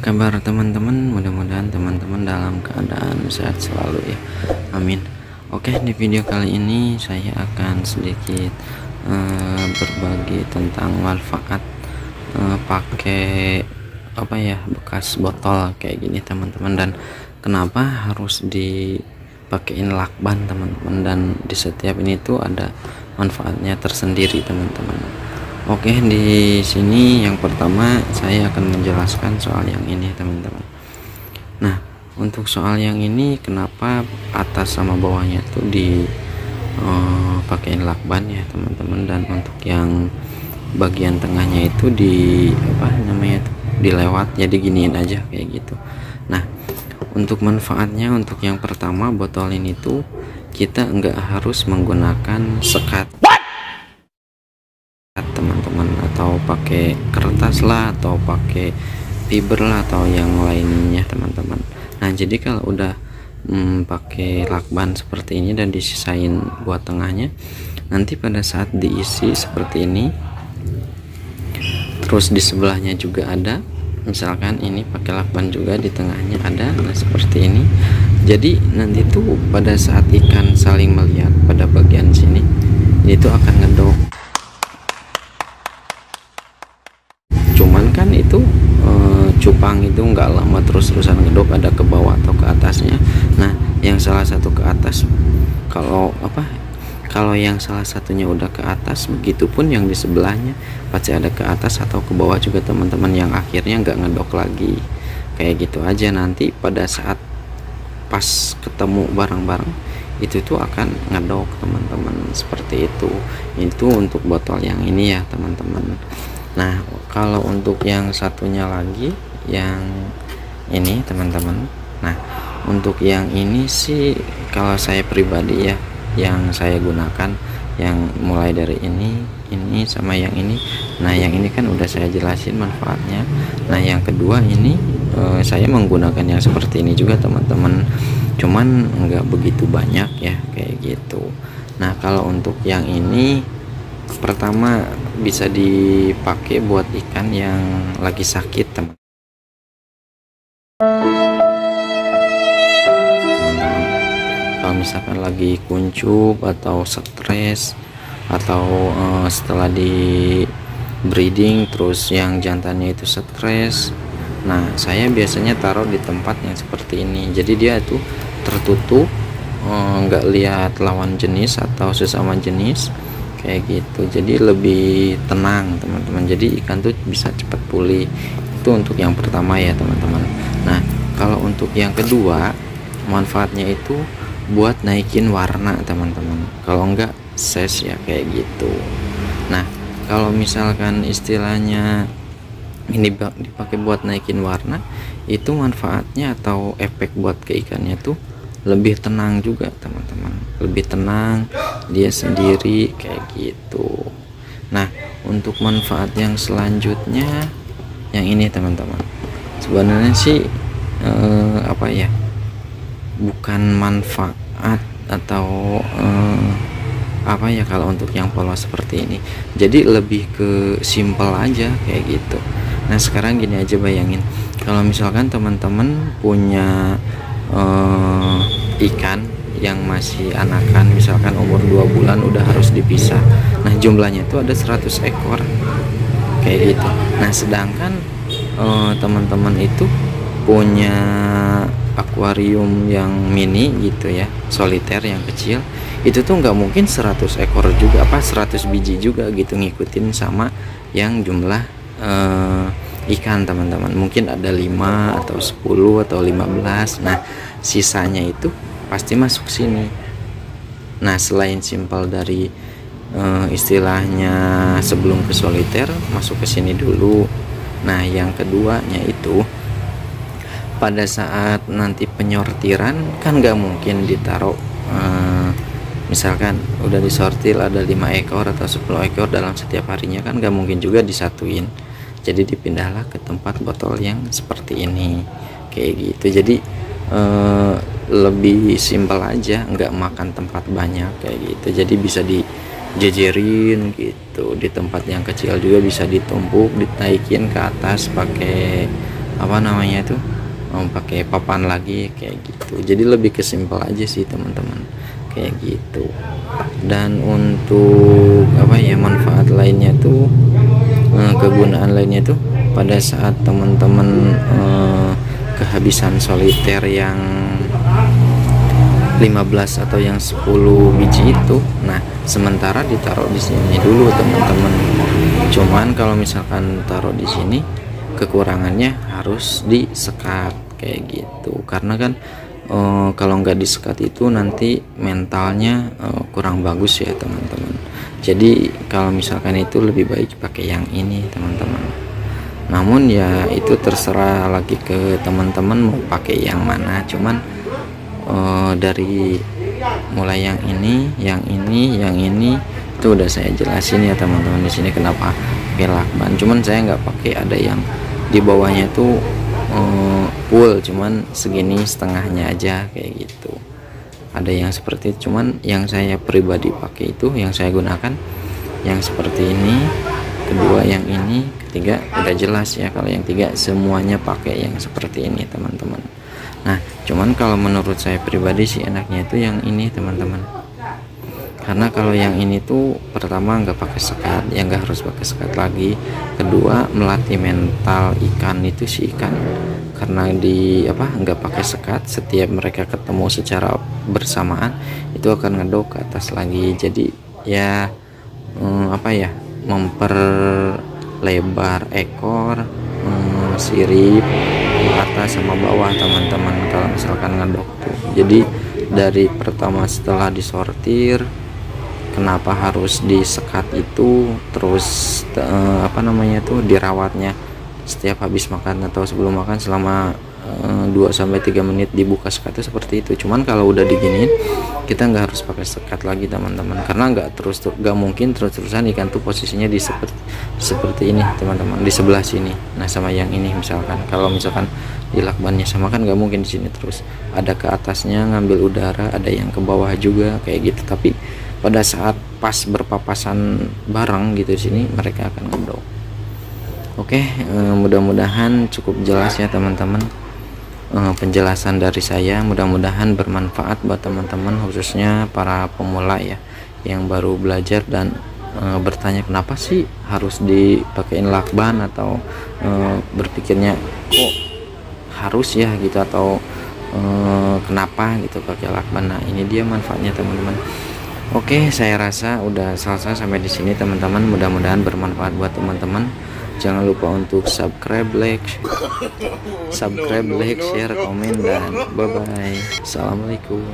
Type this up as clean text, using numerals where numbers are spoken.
kabar teman-teman? Mudah-mudahan teman-teman dalam keadaan sehat selalu ya. Amin. Oke, di video kali ini saya akan sedikit berbagi tentang manfaat pakai bekas botol kayak gini teman-teman, dan kenapa harus dipakein lakban teman-teman, dan di setiap ini tuh ada manfaatnya tersendiri teman-teman. Oke, di sini yang pertama saya akan menjelaskan soal yang ini teman-teman. Nah, untuk soal yang ini kenapa atas sama bawahnya tuh pakein lakban ya teman-teman, dan untuk yang bagian tengahnya itu dilewat, jadi giniin aja kayak gitu. Nah, untuk manfaatnya, untuk yang pertama, botol ini tuh kita nggak harus menggunakan sekat teman-teman, atau pakai kertas lah, atau pakai fiber lah, atau yang lainnya teman-teman. Nah, jadi kalau udah pakai lakban seperti ini dan disisain buat tengahnya, nanti pada saat diisi seperti ini, terus di sebelahnya juga ada, misalkan ini pakai lakban juga di tengahnya ada, nah seperti ini. Jadi nanti tuh pada saat ikan saling melihat pada bagian sini, itu akan ngedok. Cuman kan itu cupang itu nggak lama terus-terusan ngedok, ada ke bawah atau ke atasnya. Nah, yang salah satu ke atas, kalau yang salah satunya udah ke atas, begitupun yang di sebelahnya pasti ada ke atas atau ke bawah juga teman-teman, yang akhirnya nggak ngedok lagi. Kayak gitu aja, nanti pada saat pas ketemu barang-barang itu tuh akan ngedok teman-teman, seperti itu. Itu untuk botol yang ini ya teman-teman. Nah, kalau untuk yang satunya lagi, yang ini teman-teman, nah untuk yang ini sih kalau saya pribadi ya, yang saya gunakan, yang mulai dari ini sama yang ini. Nah, yang ini kan udah saya jelasin manfaatnya. Nah, yang kedua ini saya menggunakan yang seperti ini juga teman-teman, cuman nggak begitu banyak ya kayak gitu. Nah, kalau untuk yang ini, pertama bisa dipakai buat ikan yang lagi sakit teman-teman. Kalau misalkan lagi kuncup atau stres, atau setelah di breeding terus yang jantannya itu stres, nah saya biasanya taruh di tempat yang seperti ini. Jadi dia tuh tertutup, nggak lihat lawan jenis atau sesama jenis kayak gitu, jadi lebih tenang teman-teman, jadi ikan tuh bisa cepat pulih. Itu untuk yang pertama ya teman-teman. Nah, kalau untuk yang kedua, manfaatnya itu buat naikin warna teman-teman, kalau enggak ses ya kayak gitu. Nah, kalau misalkan istilahnya ini dipakai buat naikin warna, itu manfaatnya atau efek buat ke ikannya tuh lebih tenang juga teman-teman, lebih tenang dia sendiri kayak gitu. Nah, untuk manfaat yang selanjutnya yang ini teman-teman, sebenarnya sih bukan manfaat atau kalau untuk yang polos seperti ini, jadi lebih ke simple aja kayak gitu. Nah, sekarang gini aja, bayangin kalau misalkan teman-teman punya ikan yang masih anakan, misalkan umur 2 bulan udah harus dipisah. Nah, jumlahnya itu ada 100 ekor kayak gitu. Nah, sedangkan teman-teman itu punya akuarium yang mini gitu ya, soliter yang kecil, itu tuh nggak mungkin 100 ekor juga, 100 biji juga gitu ngikutin sama yang jumlah ikan teman-teman. Mungkin ada 5 atau 10 atau 15. Nah, sisanya itu pasti masuk sini. Nah, selain simpel dari istilahnya sebelum ke soliter masuk ke sini dulu. Nah, yang keduanya itu pada saat nanti penyortiran kan nggak mungkin ditaruh misalkan udah disortir ada 5 ekor atau 10 ekor dalam setiap harinya, kan nggak mungkin juga disatuin. Jadi dipindahlah ke tempat botol yang seperti ini kayak gitu. Jadi lebih simpel aja, nggak makan tempat banyak kayak gitu. Jadi bisa dijejerin gitu, di tempat yang kecil juga bisa ditumpuk, ditaikin ke atas pakai apa namanya itu pakai papan lagi kayak gitu. Jadi lebih ke simpel aja sih teman-teman, kayak gitu. Dan untuk apa ya, manfaat lainnya tuh, kegunaan lainnya tuh pada saat teman-teman kehabisan soliter yang 15 atau yang 10 biji itu, nah sementara ditaruh di sini dulu teman-teman. Cuman kalau misalkan taruh di sini, kekurangannya harus disekat kayak gitu, karena kan kalau nggak disekat itu nanti mentalnya kurang bagus ya teman-teman. Jadi kalau misalkan itu lebih baik pakai yang ini teman-teman. Namun ya itu terserah lagi ke teman-teman mau pakai yang mana. Cuman dari mulai yang ini itu udah saya jelasin ya teman-teman di sini kenapa pakai lakban. Cuman saya nggak pakai ada yang di bawahnya itu full, cuman segini setengahnya aja kayak gitu. Ada yang seperti itu, cuman yang saya pribadi pakai itu, yang saya gunakan yang seperti ini, kedua yang ini, ketiga udah jelas ya. Kalau yang tiga semuanya pakai yang seperti ini teman-teman. Nah cuman kalau menurut saya pribadi sih enaknya itu yang ini teman-teman, karena kalau yang ini tuh pertama nggak pakai sekat, yang nggak harus pakai sekat lagi. Kedua melatih mental ikan itu, si ikan karena di apa nggak pakai sekat, setiap mereka ketemu secara bersamaan itu akan ngedok ke atas lagi. Jadi ya apa ya, memperlebar ekor, sirip atas sama bawah teman-teman kalau misalkan ngedok tuh. Jadi dari pertama setelah disortir, kenapa harus disekat itu, terus apa namanya tuh dirawatnya setiap habis makan atau sebelum makan selama 2-3 menit dibuka sekatnya seperti itu. Cuman kalau udah diginiin kita nggak harus pakai sekat lagi teman-teman, karena nggak mungkin terus-terusan ikan tuh posisinya di seperti ini teman-teman, di sebelah sini. Nah sama yang ini misalkan, kalau misalkan di lakbannya sama kan nggak mungkin di sini terus, ada ke atasnya ngambil udara, ada yang ke bawah juga kayak gitu. Tapi pada saat pas berpapasan bareng gitu di sini mereka akan ngedok. Oke, mudah-mudahan cukup jelas ya teman-teman penjelasan dari saya. Mudah-mudahan bermanfaat buat teman-teman, khususnya para pemula ya yang baru belajar dan bertanya kenapa sih harus dipakein lakban, atau berpikirnya kok harus ya gitu, atau kenapa gitu pakai lakban. Nah ini dia manfaatnya teman-teman. Oke, saya rasa udah selesai sampai di sini teman-teman. Mudah-mudahan bermanfaat buat teman-teman. Jangan lupa untuk subscribe, like, share, komen, dan bye bye. Assalamualaikum.